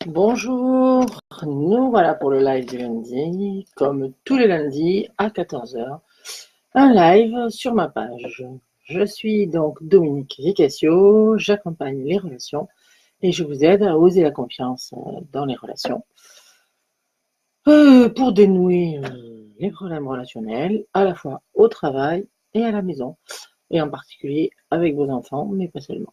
Bonjour, nous voilà pour le live du lundi, comme tous les lundis à 14 heures, un live sur ma page. Je suis donc Dominique Ricassio, j'accompagne les relations et je vous aide à oser la confiance dans les relations pour dénouer les problèmes relationnels à la fois au travail et à la maison, et en particulier avec vos enfants, mais pas seulement.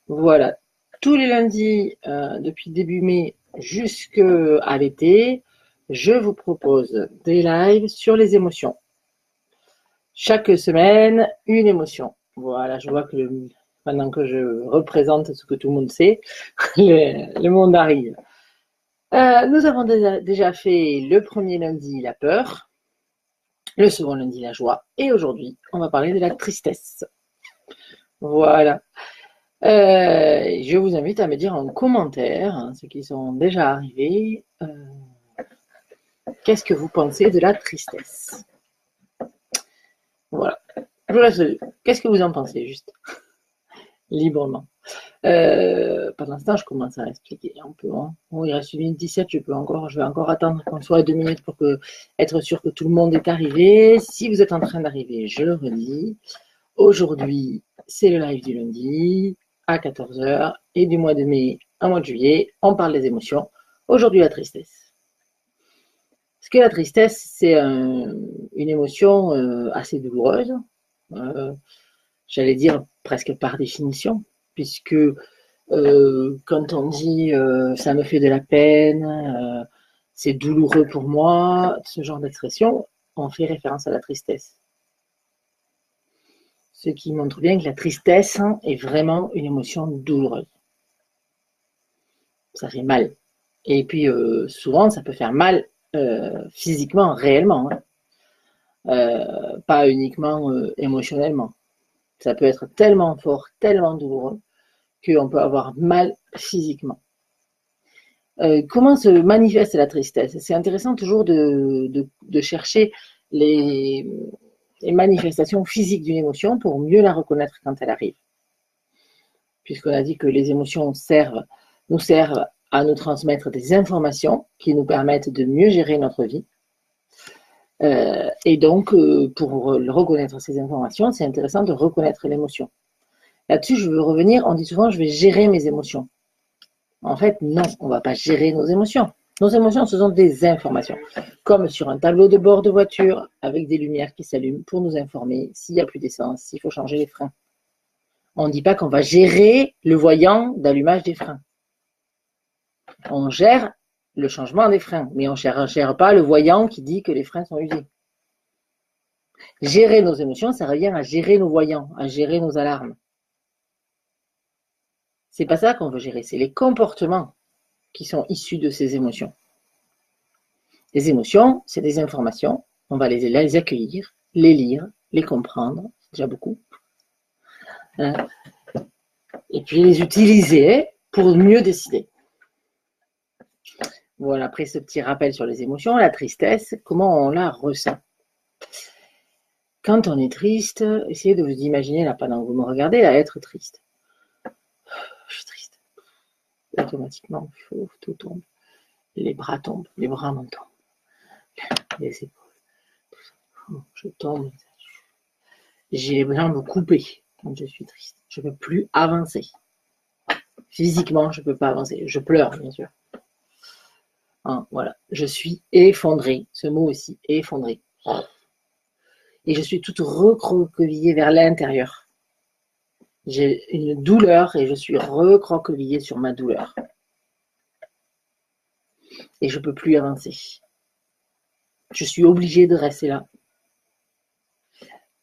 Voilà, tous les lundis depuis début mai jusqu'à l'été, je vous propose des lives sur les émotions. Chaque semaine, une émotion. Voilà, je vois que maintenant que je représente ce que tout le monde sait, le monde arrive. Nous avons déjà fait le premier lundi la peur, le second lundi la joie, et aujourd'hui, on va parler de la tristesse. Voilà. Je vous invite à me dire en commentaire, ceux qui sont déjà arrivés, qu'est-ce que vous pensez de la tristesse? Voilà. Je vous laisse. Qu'est-ce que vous en pensez, juste librement. Pour l'instant, je commence à expliquer un peu. Hein. Bon, il reste 1 minute 17, je vais encore attendre qu'on soit à 2 minutes pour être sûr que tout le monde est arrivé. Si vous êtes en train d'arriver, je le redis. Aujourd'hui, c'est le live du lundi à 14 heures et du mois de mai au mois de juillet, on parle des émotions. Aujourd'hui, la tristesse. Parce que la tristesse, c'est une émotion assez douloureuse, j'allais dire presque par définition, puisque quand on dit ça me fait de la peine, c'est douloureux pour moi, ce genre d'expression, on fait référence à la tristesse. Ce qui montre bien que la tristesse est vraiment une émotion douloureuse. Ça fait mal. Et puis souvent, ça peut faire mal physiquement, réellement, hein. Pas uniquement émotionnellement. Ça peut être tellement fort, tellement douloureux, qu'on peut avoir mal physiquement. Comment se manifeste la tristesse? C'est intéressant toujours de chercher les manifestations physiques d'une émotion pour mieux la reconnaître quand elle arrive. Puisqu'on a dit que les émotions nous servent à nous transmettre des informations qui nous permettent de mieux gérer notre vie. Et donc, pour reconnaître ces informations, c'est intéressant de reconnaître l'émotion. Là-dessus, je veux revenir, on dit souvent, je vais gérer mes émotions. En fait, non, on ne va pas gérer nos émotions. Nos émotions, ce sont des informations. Comme sur un tableau de bord de voiture, avec des lumières qui s'allument pour nous informer s'il n'y a plus d'essence, s'il faut changer les freins. On ne dit pas qu'on va gérer le voyant d'allumage des freins. On gère le changement des freins, mais on ne gère pas le voyant qui dit que les freins sont usés. Gérer nos émotions, ça revient à gérer nos voyants, à gérer nos alarmes. C'est pas ça qu'on veut gérer, c'est les comportements qui sont issus de ces émotions. Les émotions, c'est des informations, on va les accueillir, les lire, les comprendre, c'est déjà beaucoup, et puis les utiliser pour mieux décider. Voilà, après ce petit rappel sur les émotions, la tristesse, comment on la ressent? Quand on est triste, essayez de vous imaginer, là, pendant que vous me regardez, à être triste. Je suis triste. Automatiquement, tout tombe. Les bras tombent, les bras m'en tombent. Les épaules. Je tombe. J'ai les jambes coupées quand je suis triste. Je ne peux plus avancer. Physiquement, je ne peux pas avancer. Je pleure, bien sûr. Hein, voilà. Je suis effondrée. Ce mot aussi, effondrée. Et je suis toute recroquevillée vers l'intérieur. J'ai une douleur et je suis recroquevillée sur ma douleur. Et je ne peux plus avancer. Je suis obligée de rester là.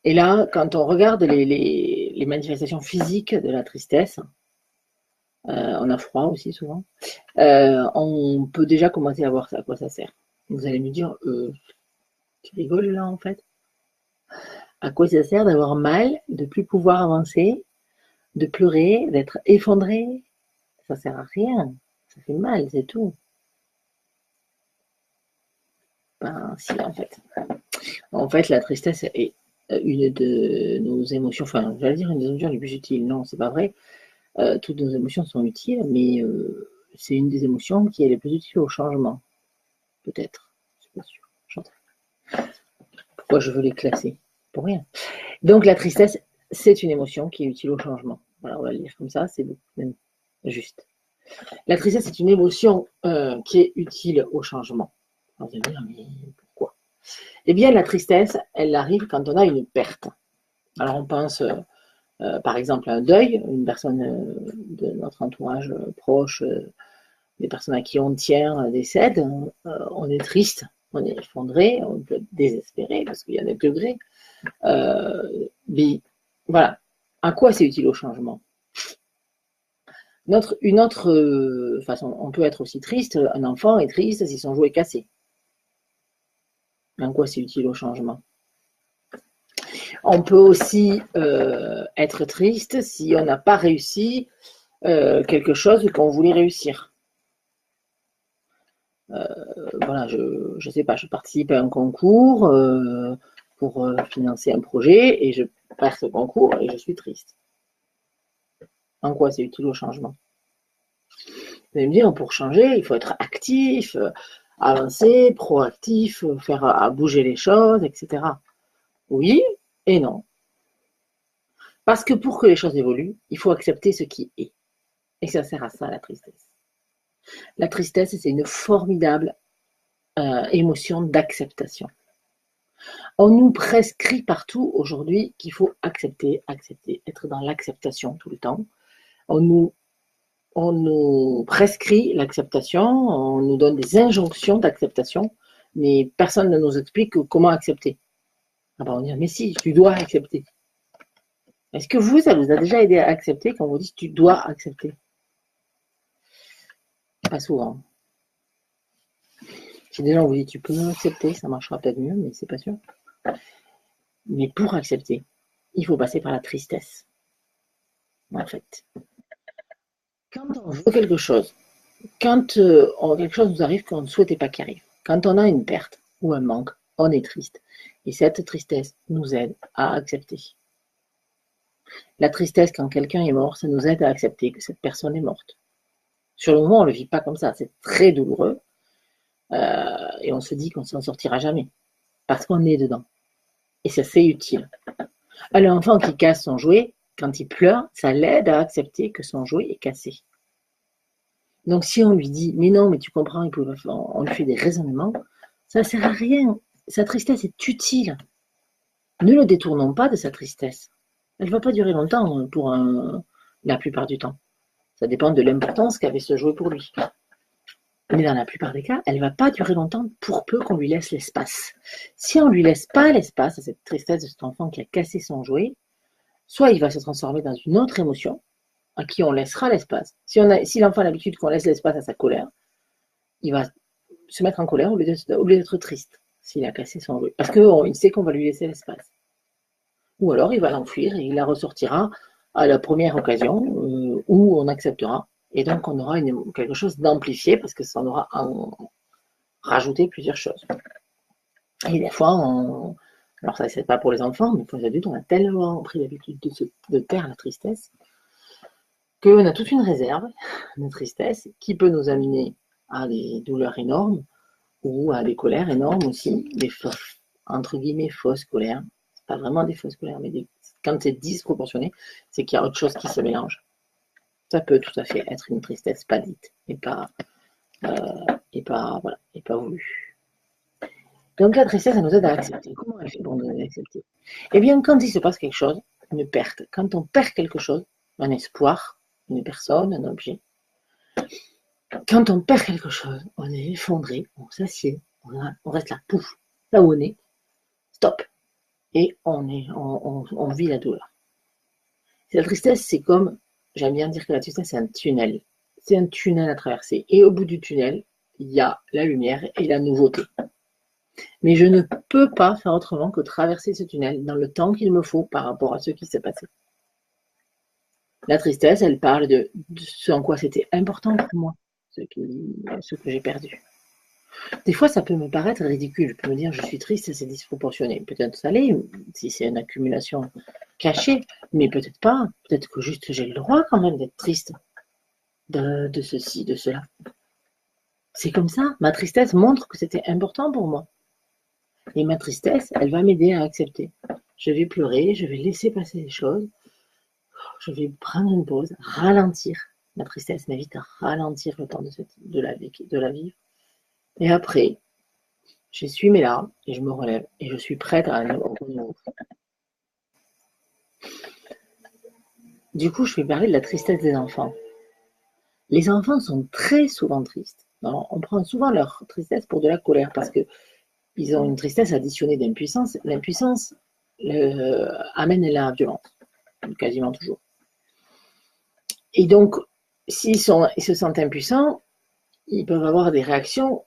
Et là, quand on regarde les manifestations physiques de la tristesse, on a froid aussi souvent, on peut déjà commencer à voir à quoi ça sert. Vous allez me dire, tu rigoles là en fait? À quoi ça sert d'avoir mal, de plus pouvoir avancer, de pleurer, d'être effondré? Ça sert à rien, ça fait mal, c'est tout. Ben si, en fait. En fait, la tristesse est une de nos émotions, enfin, j'allais dire une des émotions les plus utiles. Non, c'est pas vrai. Toutes nos émotions sont utiles, mais c'est une des émotions qui est les plus utiles au changement. Peut-être. Je suis pas sûre. Pourquoi je veux les classer? Pour rien. Donc la tristesse, c'est une émotion qui est utile au changement. Voilà, on va le lire comme ça, c'est même juste. La tristesse est une émotion qui est utile au changement. Alors, vous allez dire, mais pourquoi? Eh bien, la tristesse, elle arrive quand on a une perte. Alors, on pense, par exemple, à un deuil, une personne de notre entourage proche, des personnes à qui on tient décèdent, on est triste, on est effondré, on peut être désespéré, parce qu'il y a des degrés. Mais voilà, à quoi c'est utile au changement? Une autre façon, on peut être aussi triste, un enfant est triste si son jouet est cassé. En quoi c'est utile au changement? On peut aussi être triste si on n'a pas réussi quelque chose qu'on voulait réussir. Voilà, je ne sais pas, je participe à un concours pour financer un projet et je perds ce concours et je suis triste. En quoi c'est utile au changement? Vous allez me dire, pour changer, il faut être actif, avancer, proactif, faire à bouger les choses, etc. Oui et non. Parce que pour que les choses évoluent, il faut accepter ce qui est. Et ça sert à ça, la tristesse. La tristesse, c'est une formidable émotion d'acceptation. On nous prescrit partout aujourd'hui qu'il faut accepter, être dans l'acceptation tout le temps. On nous prescrit l'acceptation, on nous donne des injonctions d'acceptation, mais personne ne nous explique comment accepter. Alors on dit, mais si, tu dois accepter. Est-ce que ça vous a déjà aidé à accepter quand on vous dit tu dois accepter? Pas souvent. Si déjà on vous dit tu peux accepter, ça marchera peut-être mieux, mais c'est pas sûr. Mais pour accepter, il faut passer par la tristesse. En fait. Quand on veut quelque chose, quand quelque chose nous arrive qu'on ne souhaitait pas qu'il arrive, quand on a une perte ou un manque, on est triste. Et cette tristesse nous aide à accepter. La tristesse, quand quelqu'un est mort, ça nous aide à accepter que cette personne est morte. Sur le moment, on ne le vit pas comme ça, c'est très douloureux. Et on se dit qu'on ne s'en sortira jamais. Parce qu'on est dedans. Et ça, c'est utile. Alors, l'enfant qui casse son jouet, quand il pleure, ça l'aide à accepter que son jouet est cassé. Donc, si on lui dit, mais non, mais tu comprends, on lui fait des raisonnements, ça ne sert à rien. Sa tristesse est utile. Ne le détournons pas de sa tristesse. Elle ne va pas durer longtemps la plupart du temps. Ça dépend de l'importance qu'avait ce jouet pour lui. Mais dans la plupart des cas, elle ne va pas durer longtemps pour peu qu'on lui laisse l'espace. Si on ne lui laisse pas l'espace à cette tristesse de cet enfant qui a cassé son jouet, soit il va se transformer dans une autre émotion à qui on laissera l'espace. Si l'enfant a l'habitude qu'on laisse l'espace à sa colère, il va se mettre en colère au lieu d'être triste s'il a cassé son jouet. Parce qu'il sait qu'on va lui laisser l'espace. Ou alors il va l'enfuir et il la ressortira à la première occasion où on acceptera. Et donc on aura quelque chose d'amplifié parce que ça en aura rajouté plusieurs choses. Et des fois, alors ça c'est pas pour les enfants, mais pour les adultes, on a tellement pris l'habitude de taire la tristesse qu'on a toute une réserve de tristesse qui peut nous amener à des douleurs énormes ou à des colères énormes aussi, des entre guillemets fausses colères. C'est pas vraiment des fausses colères, mais quand c'est disproportionné, c'est qu'il y a autre chose qui se mélange. Ça peut tout à fait être une tristesse pas dite et pas voulue. Donc la tristesse, ça nous aide à accepter. Comment elle fait pour nous accepter? Eh bien, quand il se passe quelque chose, une perte, quand on perd quelque chose, un espoir, une personne, un objet, quand on perd quelque chose, on est effondré, on s'assied, on reste là, pouf, là où on est, stop, et on vit la douleur. La tristesse, c'est comme, j'aime bien dire que la tristesse, c'est un tunnel. C'est un tunnel à traverser. Et au bout du tunnel, il y a la lumière et la nouveauté. Mais je ne peux pas faire autrement que traverser ce tunnel dans le temps qu'il me faut par rapport à ce qui s'est passé. La tristesse, elle parle de ce en quoi c'était important pour moi, ce que j'ai perdu. Des fois, ça peut me paraître ridicule. Je peux me dire, je suis triste, c'est disproportionné. Peut-être ça l'est, si c'est une accumulation cachée, mais peut-être pas. Peut-être que juste j'ai le droit quand même d'être triste. de ceci, de cela. C'est comme ça. Ma tristesse montre que c'était important pour moi. Et ma tristesse, elle va m'aider à accepter. Je vais pleurer, je vais laisser passer les choses, je vais prendre une pause, ralentir. Ma tristesse m'invite à ralentir le temps de la vivre. Et après, j'essuie mes larmes et je me relève et je suis prête à aller au renouveau. Du coup, je vais parler de la tristesse des enfants. Les enfants sont très souvent tristes. Alors, on prend souvent leur tristesse pour de la colère parce qu'ils ont une tristesse additionnée d'impuissance. L'impuissance amène la violence, quasiment toujours. Et donc, s'ils se sentent impuissants, ils peuvent avoir des réactions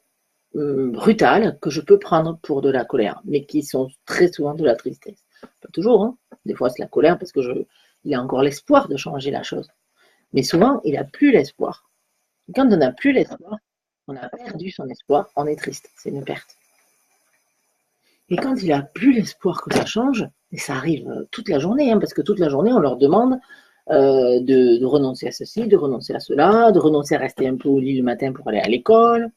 brutales que je peux prendre pour de la colère, mais qui sont très souvent de la tristesse. Pas toujours, hein. Des fois c'est la colère parce qu'il a encore l'espoir de changer la chose. Mais souvent, il n'a plus l'espoir. Quand on n'a plus l'espoir, on a perdu son espoir, on est triste, c'est une perte. Et quand il n'a plus l'espoir que ça change, et ça arrive toute la journée, hein, parce que toute la journée, on leur demande de renoncer à ceci, de renoncer à cela, de renoncer à rester un peu au lit le matin pour aller à l'école,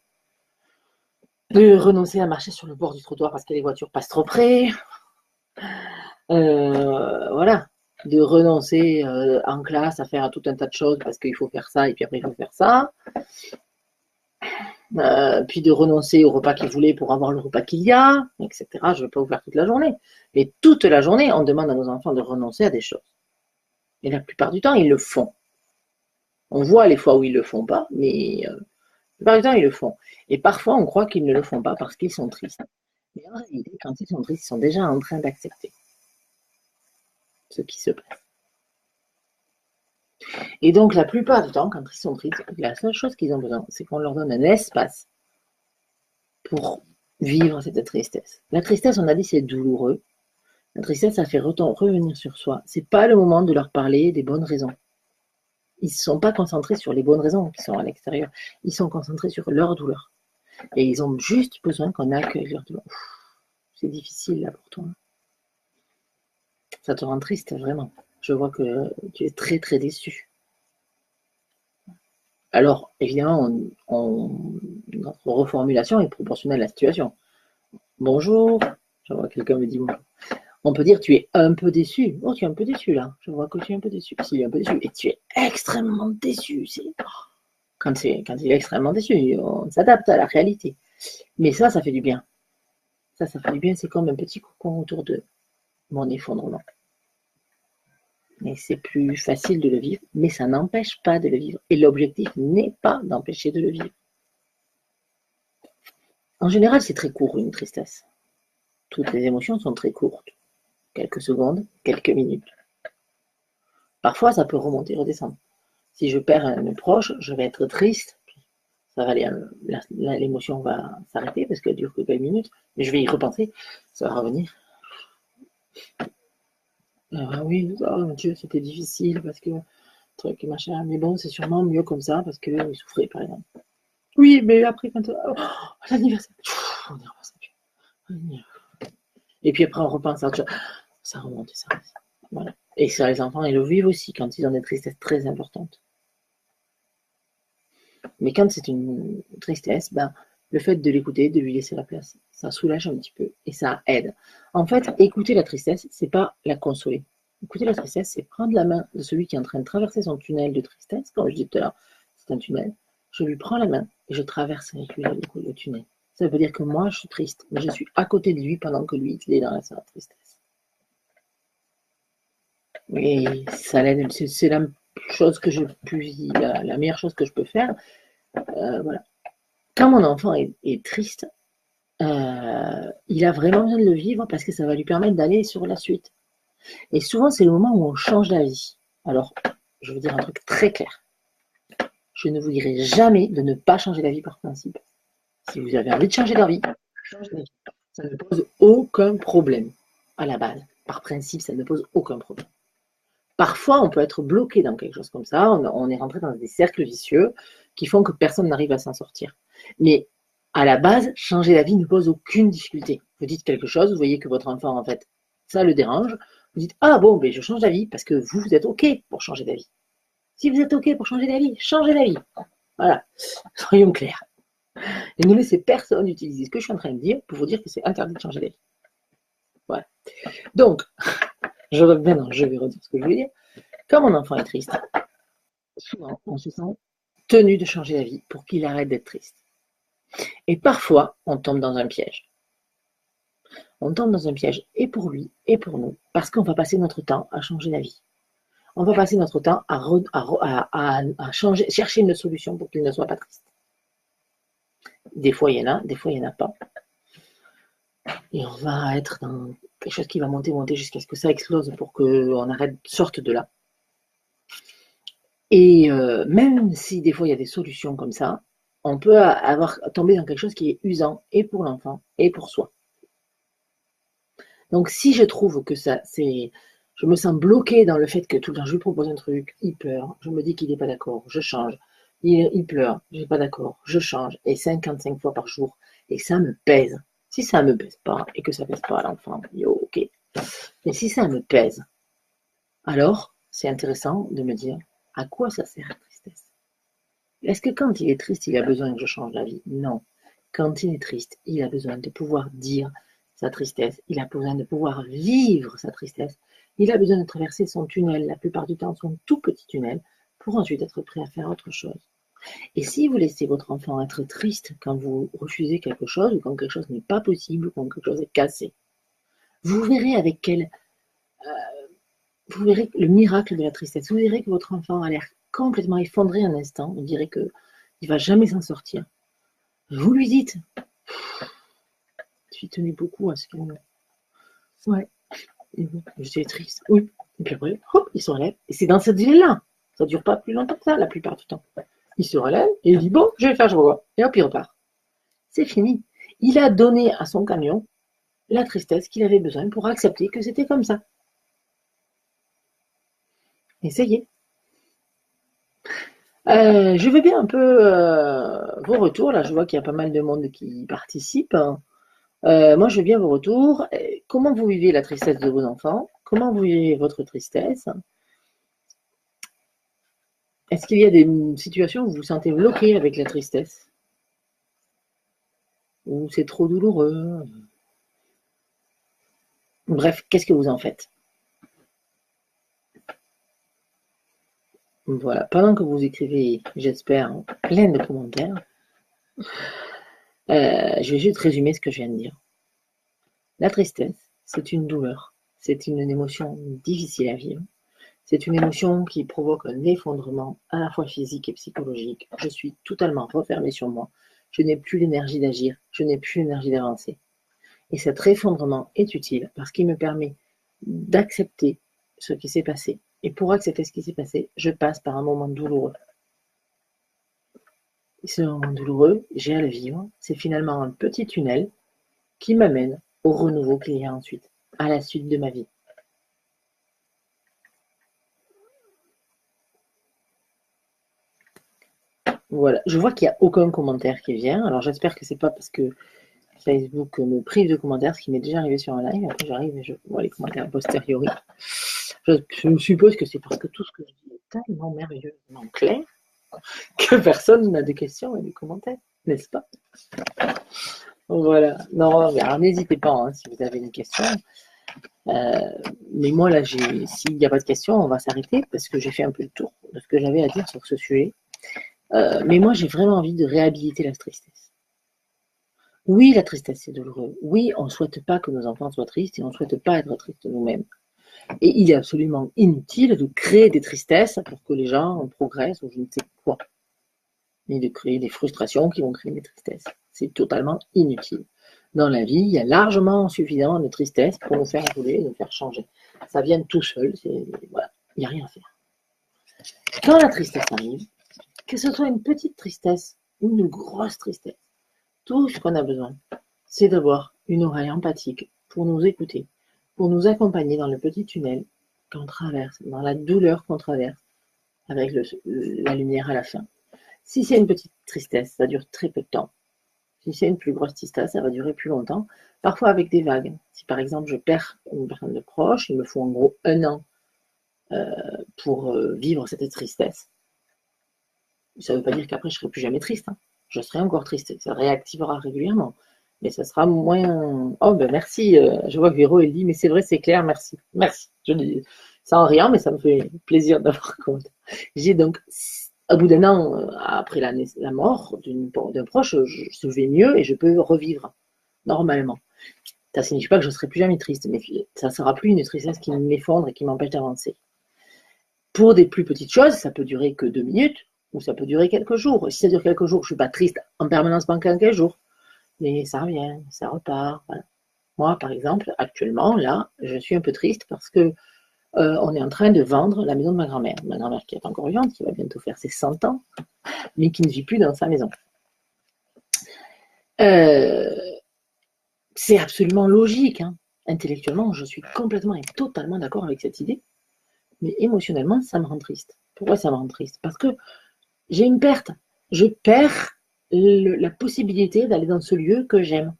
de renoncer à marcher sur le bord du trottoir parce que les voitures passent trop près, voilà, de renoncer en classe à faire tout un tas de choses parce qu'il faut faire ça et puis après il faut faire ça, puis de renoncer au repas qu'ils voulaient pour avoir le repas qu'il y a, etc. Je ne vais pas vous faire toute la journée, mais toute la journée, on demande à nos enfants de renoncer à des choses. Et la plupart du temps, ils le font. On voit les fois où ils ne le font pas, mais la plupart du temps, ils le font. Et parfois, on croit qu'ils ne le font pas parce qu'ils sont tristes. Mais en réalité, quand ils sont tristes, ils sont déjà en train d'accepter ce qui se passe. Et donc, la plupart du temps, quand ils sont tristes, la seule chose qu'ils ont besoin, c'est qu'on leur donne un espace pour vivre cette tristesse. La tristesse, on a dit, c'est douloureux. La tristesse, ça fait revenir sur soi. C'est pas le moment de leur parler des bonnes raisons. Ils ne sont pas concentrés sur les bonnes raisons qui sont à l'extérieur. Ils sont concentrés sur leur douleur. Et ils ont juste besoin qu'on accueille leur douleur. C'est difficile là pour toi. Ça te rend triste, vraiment. Je vois que tu es très très déçu. Alors, évidemment, notre reformulation est proportionnelle à la situation. Bonjour, je vois que quelqu'un me dit bonjour. On peut dire tu es un peu déçu. Oh, tu es un peu déçu là. Je vois que tu es un peu déçu. Si, un peu déçu. Et tu es extrêmement déçu. Quand il est extrêmement déçu, on s'adapte à la réalité. Mais ça fait du bien. Ça fait du bien. C'est comme un petit cocon autour de mon effondrement. Et c'est plus facile de le vivre, mais ça n'empêche pas de le vivre. Et l'objectif n'est pas d'empêcher de le vivre. En général, c'est très court une tristesse. Toutes les émotions sont très courtes. Quelques secondes, quelques minutes. Parfois, ça peut remonter, redescendre. Si je perds un proche, je vais être triste. Ça va aller, l'émotion va s'arrêter parce qu'elle dure que quelques minutes, mais je vais y repenser. Ça va revenir. Ah oui, oh mon Dieu, c'était difficile parce que truc machin. Mais bon, c'est sûrement mieux comme ça parce qu'il souffrait, par exemple. Oui, mais après, quand l'anniversaire, on y repense. Et puis après, on repense à autre chose. Ça remonte et ça reste. Voilà. Et ça, les enfants, ils le vivent aussi quand ils ont des tristesses très importantes. Mais quand c'est une tristesse, le fait de l'écouter, de lui laisser la place, ça soulage un petit peu et ça aide. En fait, écouter la tristesse, c'est pas la consoler. Écouter la tristesse, c'est prendre la main de celui qui est en train de traverser son tunnel de tristesse. Comme je disais tout à l'heure, c'est un tunnel. Je lui prends la main et je traverse avec lui le tunnel. Ça veut dire que moi, je suis triste, mais je suis à côté de lui pendant que lui, il est dans sa tristesse. Et ça l'aide. C'est la chose que la meilleure chose que je peux faire. Voilà. Quand mon enfant est triste, il a vraiment besoin de le vivre parce que ça va lui permettre d'aller sur la suite. Et souvent, c'est le moment où on change la vie. Alors, je veux dire un truc très clair. Je ne vous dirai jamais de ne pas changer la vie par principe. Si vous avez envie de changer la vie, changez la vie. Ça ne pose aucun problème à la base. Par principe, ça ne pose aucun problème. Parfois, on peut être bloqué dans quelque chose comme ça. On est rentré dans des cercles vicieux qui font que personne n'arrive à s'en sortir. Mais à la base, changer la vie ne pose aucune difficulté. Vous dites quelque chose, vous voyez que votre enfant, en fait, ça le dérange. Vous dites, ah bon, je change d'avis parce que vous êtes OK pour changer d'avis. Si vous êtes OK pour changer d'avis, changez d'avis. Voilà, soyons clairs. Et ne laissez personne utiliser ce que je suis en train de dire pour vous dire que c'est interdit de changer d'avis. Voilà. Donc, maintenant, je vais redire ce que je voulais dire. Quand mon enfant est triste, souvent, on se sent tenu de changer d'avis pour qu'il arrête d'être triste. Et parfois, on tombe dans un piège. On tombe dans un piège et pour lui et pour nous, parce qu'on va passer notre temps à changer d'avis. On va passer notre temps à changer, chercher une solution pour qu'il ne soit pas triste. Des fois, il y en a, des fois, il n'y en a pas. Et on va être dans quelque chose qui va monter jusqu'à ce que ça explose pour qu'on sorte de là. Et même si des fois il y a des solutions comme ça, on peut tomber dans quelque chose qui est usant et pour l'enfant et pour soi. Donc si je trouve que je me sens bloquée dans le fait que tout le temps je lui propose un truc, il pleure, je me dis qu'il n'est pas d'accord, je change, il pleure, je suis pas d'accord, je change, et 55 fois par jour, et ça me pèse. Si ça me pèse pas, et que ça pèse pas à l'enfant, ok. Mais si ça me pèse, alors c'est intéressant de me dire à quoi ça sert la tristesse. Est-ce que quand il est triste, il a besoin que je change la vie? Non. Quand il est triste, il a besoin de pouvoir dire sa tristesse, il a besoin de pouvoir vivre sa tristesse, il a besoin de traverser son tunnel, la plupart du temps son tout petit tunnel, pour ensuite être prêt à faire autre chose. Et si vous laissez votre enfant être triste quand vous refusez quelque chose, ou quand quelque chose n'est pas possible, ou quand quelque chose est cassé, vous verrez vous verrez le miracle de la tristesse. Vous verrez que votre enfant a l'air complètement effondré un instant. On dirait qu'il ne va jamais s'en sortir. Vous lui dites, je suis tenu beaucoup à ce qu'il me... Ouais, je suis triste. Oui. Et puis après, hop, il se relève. Et c'est dans cette ville-là. Ça ne dure pas plus longtemps que ça, la plupart du temps. Il se relève et il dit, bon, je vais faire, je revois. Et hop, il repart. C'est fini. Il a donné à son camion la tristesse qu'il avait besoin pour accepter que c'était comme ça. Essayez. Je veux bien un peu vos retours. Là, je vois qu'il y a pas mal de monde qui participe. Moi, je veux bien vos retours. Comment vous vivez la tristesse de vos enfants? Comment vous vivez votre tristesse? Est-ce qu'il y a des situations où vous vous sentez bloqué avec la tristesse? Ou c'est trop douloureux? Bref, qu'est-ce que vous en faites? Voilà. Pendant que vous écrivez, j'espère, plein de commentaires, je vais juste résumer ce que je viens de dire. La tristesse, c'est une douleur. C'est une émotion difficile à vivre. C'est une émotion qui provoque un effondrement à la fois physique et psychologique. Je suis totalement refermée sur moi. Je n'ai plus l'énergie d'agir. Je n'ai plus l'énergie d'avancer. Et cet effondrement est utile parce qu'il me permet d'accepter ce qui s'est passé. Et pour accepter ce qui s'est passé, je passe par un moment douloureux. Et ce moment douloureux, j'ai à le vivre. C'est finalement un petit tunnel qui m'amène au renouveau qu'il y a ensuite, à la suite de ma vie. Voilà, je vois qu'il n'y a aucun commentaire qui vient. Alors j'espère que c'est pas parce que Facebook me prive de commentaires, ce qui m'est déjà arrivé sur un live. Après j'arrive et je vois les commentaires a posteriori. Je suppose que c'est parce que tout ce que je dis est tellement merveilleusement clair que personne n'a de questions et de commentaires, n'est-ce pas? Voilà. Non, alors n'hésitez pas hein, si vous avez une question. Mais moi là, s'il n'y a pas de questions, on va s'arrêter parce que j'ai fait un peu le tour de ce que j'avais à dire sur ce sujet. Mais moi, j'ai vraiment envie de réhabiliter la tristesse. Oui, la tristesse, c'est douloureux. Oui, on ne souhaite pas que nos enfants soient tristes et on ne souhaite pas être tristes nous-mêmes. Et il est absolument inutile de créer des tristesses pour que les gens progressent ou je ne sais quoi. Et de créer des frustrations qui vont créer des tristesses. C'est totalement inutile. Dans la vie, il y a largement suffisamment de tristesse pour nous faire évoluer et nous faire changer. Ça vient tout seul, voilà, il n'y a rien à faire. Quand la tristesse arrive, que ce soit une petite tristesse ou une grosse tristesse, tout ce qu'on a besoin, c'est d'avoir une oreille empathique pour nous écouter, pour nous accompagner dans le petit tunnel qu'on traverse, dans la douleur qu'on traverse, avec la lumière à la fin. Si c'est une petite tristesse, ça dure très peu de temps. Si c'est une plus grosse tristesse, ça va durer plus longtemps, parfois avec des vagues. Si par exemple je perds une personne de proche, il me faut en gros 1 an pour vivre cette tristesse. Ça ne veut pas dire qu'après, je ne serai plus jamais triste. Hein. Je serai encore triste. Ça réactivera régulièrement. Mais ça sera moins... Oh, ben merci. Je vois que Véro, elle dit, mais c'est vrai, c'est clair, merci. Merci. Je dis ça en riant, mais ça me fait plaisir d'avoir compte. J'ai donc, au bout d'un an, après la mort d'un proche, je vais mieux et je peux revivre normalement. Ça ne signifie pas que je ne serai plus jamais triste, mais ça ne sera plus une tristesse qui m'effondre et qui m'empêche d'avancer. Pour des plus petites choses, ça peut durer que 2 minutes, ou ça peut durer quelques jours. Si ça dure quelques jours, je ne suis pas triste en permanence pendant 15 jours. Mais ça revient, ça repart. Voilà. Moi, par exemple, actuellement, là, je suis un peu triste parce que on est en train de vendre la maison de ma grand-mère. Ma grand-mère qui est encore vivante, qui va bientôt faire ses 100 ans, mais qui ne vit plus dans sa maison. C'est absolument logique. Hein. Intellectuellement, je suis complètement et totalement d'accord avec cette idée. Mais émotionnellement, ça me rend triste. Pourquoi ça me rend triste? Parce que j'ai une perte. Je perds la possibilité d'aller dans ce lieu que j'aime.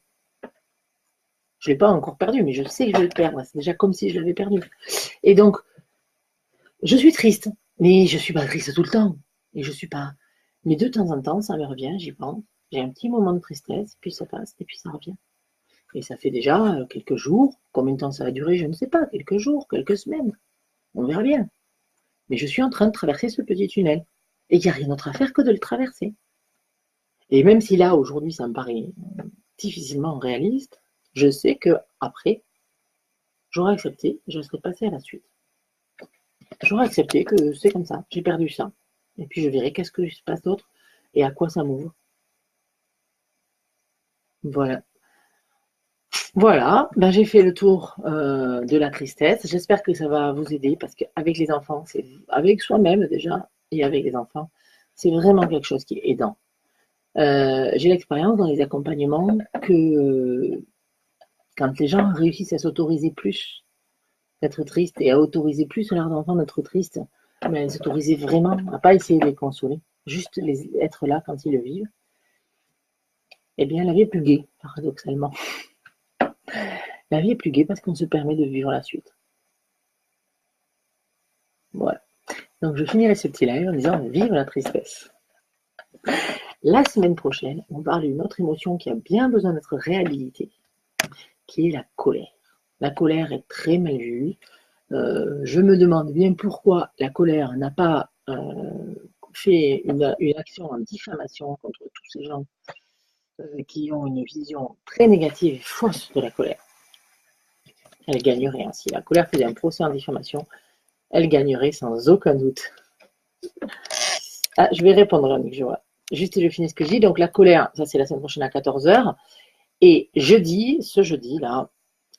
Je ne l'ai pas encore perdu, mais je sais que je vais le perdre. C'est déjà comme si je l'avais perdu. Et donc, je suis triste, mais je ne suis pas triste tout le temps. Et je suis pas. Mais de temps en temps, ça me revient, j'y pense. J'ai un petit moment de tristesse, puis ça passe, et puis ça revient. Et ça fait déjà quelques jours. Combien de temps ça va durer, je ne sais pas. Quelques jours, quelques semaines. On verra bien. Mais je suis en train de traverser ce petit tunnel. Et il n'y a rien d'autre à faire que de le traverser. Et même si là, aujourd'hui, ça me paraît difficilement réaliste, je sais que après, j'aurai accepté, je serai passé à la suite. J'aurai accepté que c'est comme ça, j'ai perdu ça. Et puis je verrai qu'est-ce que se passe d'autre et à quoi ça m'ouvre. Voilà. Voilà, ben, j'ai fait le tour de la tristesse. J'espère que ça va vous aider parce qu'avec les enfants, c'est avec soi-même déjà et avec les enfants, c'est vraiment quelque chose qui est aidant. J'ai l'expérience dans les accompagnements que quand les gens réussissent à s'autoriser plus d'être tristes et à autoriser plus leurs enfants d'être tristes, mais s'autoriser vraiment à ne pas essayer de les consoler, juste être là quand ils le vivent, eh bien la vie est plus gaie, paradoxalement. La vie est plus gaie parce qu'on se permet de vivre la suite. Voilà. Donc je finirai ce petit live en disant vive la tristesse. La semaine prochaine, on parle d'une autre émotion qui a bien besoin d'être réhabilitée, qui est la colère. La colère est très mal vue. Je me demande bien pourquoi la colère n'a pas fait une action en diffamation contre tous ces gens qui ont une vision très négative et fausse de la colère. Elle gagnerait ainsi. Si la colère faisait un procès en diffamation, elle gagnerait sans aucun doute. Ah, je vais répondre, Annick, je vois. Juste, je finis ce que je dis. Donc, la colère, ça, c'est la semaine prochaine à 14h. Et jeudi, ce jeudi-là,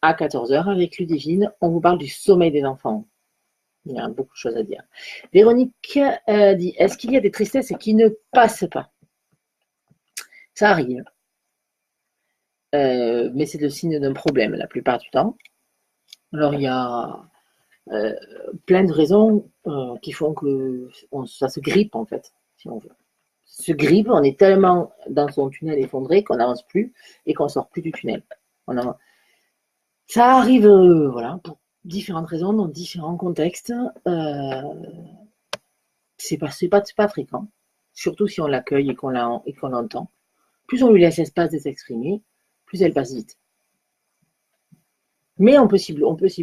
à 14h, avec Ludivine, on vous parle du sommeil des enfants. Il y a beaucoup de choses à dire. Véronique dit, est-ce qu'il y a des tristesses qui ne passent pas? Ça arrive. Mais c'est le signe d'un problème la plupart du temps. Alors, il y a plein de raisons qui font que ça se grippe, en fait, si on veut. Se grippe, on est tellement dans son tunnel effondré qu'on n'avance plus et qu'on ne sort plus du tunnel. Ça arrive, voilà, pour différentes raisons, dans différents contextes. C'est pas fréquent, surtout si on l'accueille et qu'on l'entend. Plus on lui laisse l'espace de s'exprimer, plus elle passe vite. Mais on peut s'y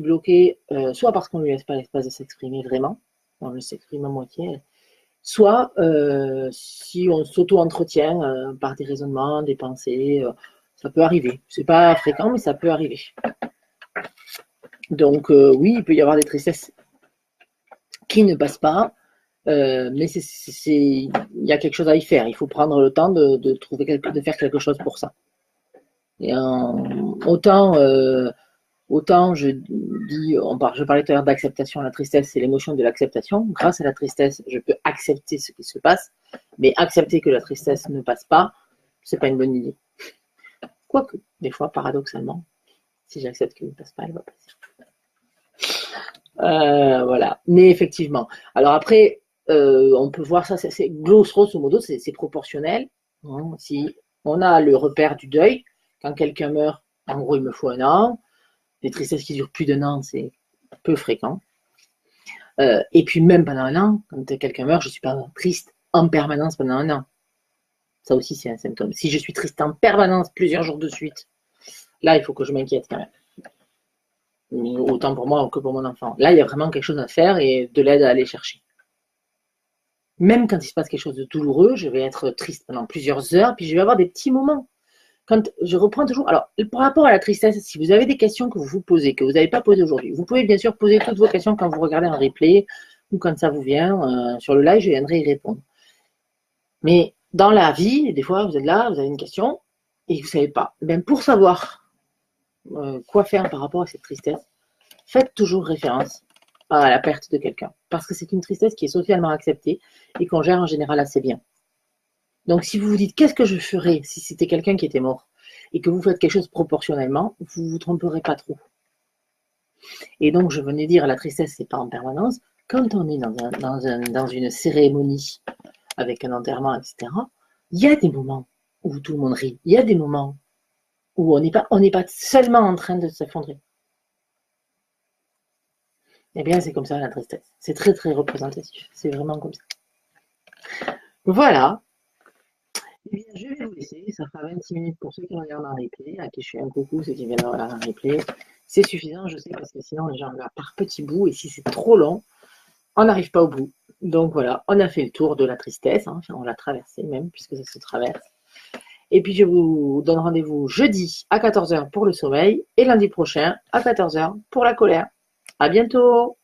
bloquer, soit parce qu'on ne lui laisse pas l'espace de s'exprimer vraiment, on le s'exprime à moitié, soit si on s'auto-entretient par des raisonnements, des pensées, ça peut arriver. C'est pas fréquent, mais ça peut arriver. Donc oui, il peut y avoir des tristesses qui ne passent pas, mais il y a quelque chose à y faire. Il faut prendre le temps de faire quelque chose pour ça. Et autant je parlais tout à l'heure d'acceptation. La tristesse, c'est l'émotion de l'acceptation. Grâce à la tristesse, je peux accepter ce qui se passe, mais accepter que la tristesse ne passe pas, c'est pas une bonne idée. Quoique, des fois, paradoxalement, si j'accepte qu'elle ne passe pas, elle va passer. Voilà. Mais effectivement. Alors après, on peut voir ça, c'est grosso modo, c'est proportionnel. Hein, si on a le repère du deuil, quand quelqu'un meurt, en gros, il me faut 1 an. Les tristesses qui durent plus d'1 an, c'est peu fréquent. Et puis même pendant un an, quand quelqu'un meurt, je suis pas triste en permanence pendant un an. Ça aussi, c'est un symptôme. Si je suis triste en permanence plusieurs jours de suite, là, il faut que je m'inquiète quand même. Autant pour moi que pour mon enfant. Là, il y a vraiment quelque chose à faire et de l'aide à aller chercher. Même quand il se passe quelque chose de douloureux, je vais être triste pendant plusieurs heures, puis je vais avoir des petits moments. Quand je reprends toujours. Alors, par rapport à la tristesse, si vous avez des questions que vous vous posez, que vous n'avez pas posées aujourd'hui, vous pouvez bien sûr poser toutes vos questions quand vous regardez un replay ou quand ça vous vient sur le live, je viendrai y répondre. Mais dans la vie, des fois, vous êtes là, vous avez une question et vous ne savez pas. Bien, pour savoir quoi faire par rapport à cette tristesse, faites toujours référence à la perte de quelqu'un. Parce que c'est une tristesse qui est socialement acceptée et qu'on gère en général assez bien. Donc, si vous vous dites qu'est-ce que je ferais si c'était quelqu'un qui était mort et que vous faites quelque chose proportionnellement, vous ne vous tromperez pas trop. Et donc, je venais dire, la tristesse, c'est pas en permanence. Quand on est dans une cérémonie avec un enterrement, etc., il y a des moments où tout le monde rit. Il y a des moments où on n'est pas seulement en train de s'effondrer. Eh bien, c'est comme ça la tristesse. C'est très, très représentatif. C'est vraiment comme ça. Voilà. Eh bien, je vais vous laisser. Ça fera 26 minutes pour ceux qui regardent en replay, à qui je fais un coucou, ceux qui viennent regarder en replay. C'est suffisant, je sais, parce que sinon, les gens regardent par petits bouts. Et si c'est trop long, on n'arrive pas au bout. Donc voilà, on a fait le tour de la tristesse. Hein. Enfin, on l'a traversé même, puisque ça se traverse. Et puis, je vous donne rendez-vous jeudi à 14h pour le sommeil et lundi prochain à 14h pour la colère. À bientôt!